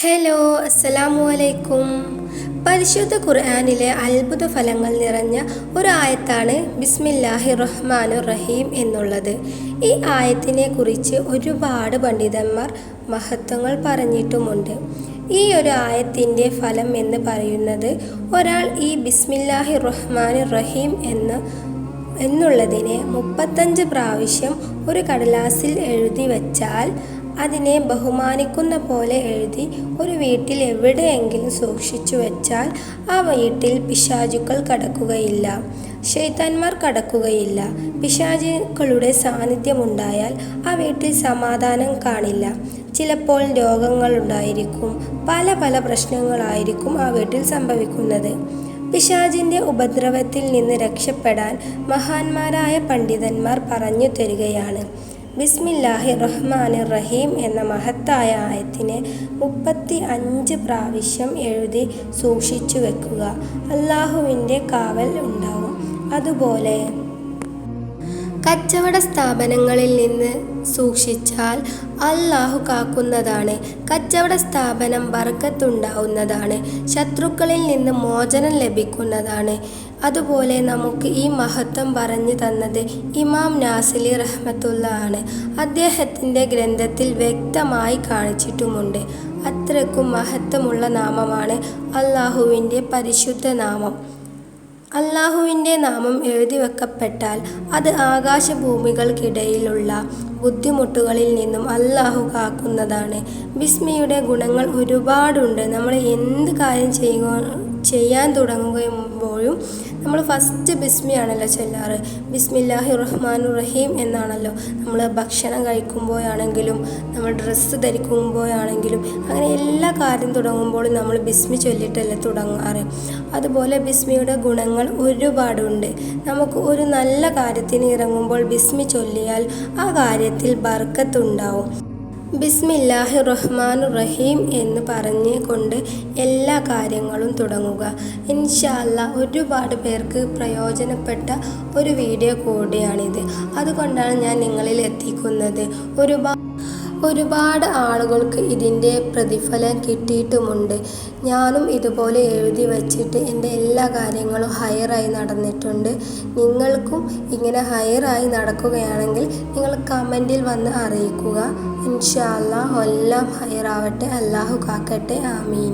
Hello, അസ്സലാമു അലൈക്കും. പരിശുദ്ധ ഖുർആനിലെ അത്ഭുത ഫലങ്ങൾ നിറഞ്ഞ ഒരു ആയത്താണ് ബിസ്മില്ലാഹിർ റഹ്മാനിർ റഹീം എന്നുള്ളത്. ഈ ആയത്തിനെ കുറിച്ച് ഒരുപാട് പണ്ഡിതന്മാർ മഹത്വങ്ങൾ പറഞ്ഞിട്ടുമുണ്ട്. ഈ ഒരു ആയത്തിൻ്റെ ഫലം എന്ന് പറയുന്നത്, ഒരാൾ ഈ ബിസ്മില്ലാഹിർ റഹ്മാനിർ റഹീം എന്നുള്ളതിനെ 35 പ്രാവശ്യം ഒരു കടലാസിൽ എഴുതി വച്ചാൽ, അതിനെ ബഹുമാനിക്കുന്ന പോലെ എഴുതി ഒരു വീട്ടിൽ എവിടെയെങ്കിലും സൂക്ഷിച്ചു വെച്ചാൽ, ആ വീട്ടിൽ പിശാചുക്കൾ കടക്കുകയില്ല, ശൈത്താന്മാർ കടക്കുകയില്ല. പിശാചുക്കളുടെ സാന്നിധ്യമുണ്ടായാൽ ആ വീട്ടിൽ സമാധാനം കാണില്ല. ചിലപ്പോൾ രോഗങ്ങളുണ്ടായിരിക്കും, പല പ്രശ്നങ്ങളായിരിക്കും ആ വീട്ടിൽ സംഭവിക്കുന്നത്. പിശാചിൻ്റെ ഉപദ്രവത്തിൽ നിന്ന് രക്ഷപ്പെടാൻ മഹാന്മാരായ പണ്ഡിതന്മാർ പറഞ്ഞു തരികയാണ്, ബിസ്മില്ലാഹിർ റഹ്മാനിർ റഹീം എന്ന മഹത്തായ ആയത്തിനെ 35 പ്രാവശ്യം എഴുതി സൂക്ഷിച്ചു വെക്കുക. അള്ളാഹുവിൻ്റെ കാവൽ ഉണ്ടാവും. അതുപോലെ കച്ചവട സ്ഥാപനങ്ങളിൽ നിന്ന് സൂക്ഷിച്ചാൽ അള്ളാഹു കാക്കുന്നതാണ്. കച്ചവട സ്ഥാപനം ബർക്കത്തുണ്ടാവുന്നതാണ്, ശത്രുക്കളിൽ നിന്ന് മോചനം ലഭിക്കുന്നതാണ്. അതുപോലെ നമുക്ക് ഈ മഹത്വം പറഞ്ഞു തന്നത് ഇമാം നാസിലി റഹ്മത്തുള്ളാഹി ആണ്. അദ്ദേഹത്തിൻ്റെ ഗ്രന്ഥത്തിൽ വ്യക്തമായി കാണിച്ചിട്ടുമുണ്ട്. അത്രയ്ക്കും മഹത്വമുള്ള നാമമാണ് അള്ളാഹുവിൻ്റെ പരിശുദ്ധ നാമം. അള്ളാഹുവിൻ്റെ നാമം എഴുതി വെക്കപ്പെട്ടാൽ അത് ആകാശഭൂമികൾക്കിടയിലുള്ള ബുദ്ധിമുട്ടുകളിൽ നിന്നും അള്ളാഹു കാക്കുന്നതാണ്. ബിസ്മിയുടെ ഗുണങ്ങൾ ഒരുപാടുണ്ട്. നമ്മൾ എന്ത് കാര്യം ചെയ്യാൻ തുടങ്ങുമ്പോഴും നമ്മൾ ഫസ്റ്റ് ബിസ്മിയാണല്ലോ ചൊല്ലാറ്. ബിസ്മില്ലാഹിർ റഹ്മാനിർ റഹീം എന്നാണല്ലോ. നമ്മൾ ഭക്ഷണം കഴിക്കുമ്പോഴാണെങ്കിലും, നമ്മൾ ഡ്രസ്സ് ധരിക്കുമ്പോഴാണെങ്കിലും, അങ്ങനെ എല്ലാ കാര്യം തുടങ്ങുമ്പോഴും നമ്മൾ ബിസ്മി ചൊല്ലിട്ടല്ലേ തുടങ്ങാറ്. അതുപോലെ ബിസ്മിയുടെ ഗുണങ്ങൾ ഒരുപാടുണ്ട്. നമുക്ക് ഒരു നല്ല കാര്യത്തിന് ഇറങ്ങുമ്പോൾ ബിസ്മി ചൊല്ലിയാൽ ആ കാര്യത്തിൽ ബർക്കത്തുണ്ടാവും. ബിസ്മില്ലാഹിർ റഹ്മാനിർ റഹീം എന്ന് പറഞ്ഞ് കൊണ്ട് എല്ലാ കാര്യങ്ങളും തുടങ്ങുക. ഇൻഷാ അല്ലാഹ് ഒരുപാട് പേർക്ക് പ്രയോജനപ്പെട്ട ഒരു വീഡിയോ കൂടിയാണിത്. അതുകൊണ്ടാണ് ഞാൻ നിങ്ങളിൽ എത്തിക്കുന്നത്. ഒരുപാട് ആളുകൾക്ക് ഇതിൻ്റെ പ്രതിഫലം കിട്ടിയിട്ടുമുണ്ട്. ഞാനും ഇതുപോലെ എഴുതി വച്ചിട്ട് എൻ്റെ എല്ലാ കാര്യങ്ങളും ഹയറായി നടന്നിട്ടുണ്ട്. നിങ്ങൾക്കും ഇങ്ങനെ ഹയറായി നടക്കുകയാണെങ്കിൽ നിങ്ങൾ കമൻറ്റിൽ വന്ന് അറിയിക്കുക. ഇൻഷാ അല്ലാഹ് എല്ലാം ഹയറാവട്ടെ. അല്ലാഹു കാക്കട്ടെ. ആമീൻ.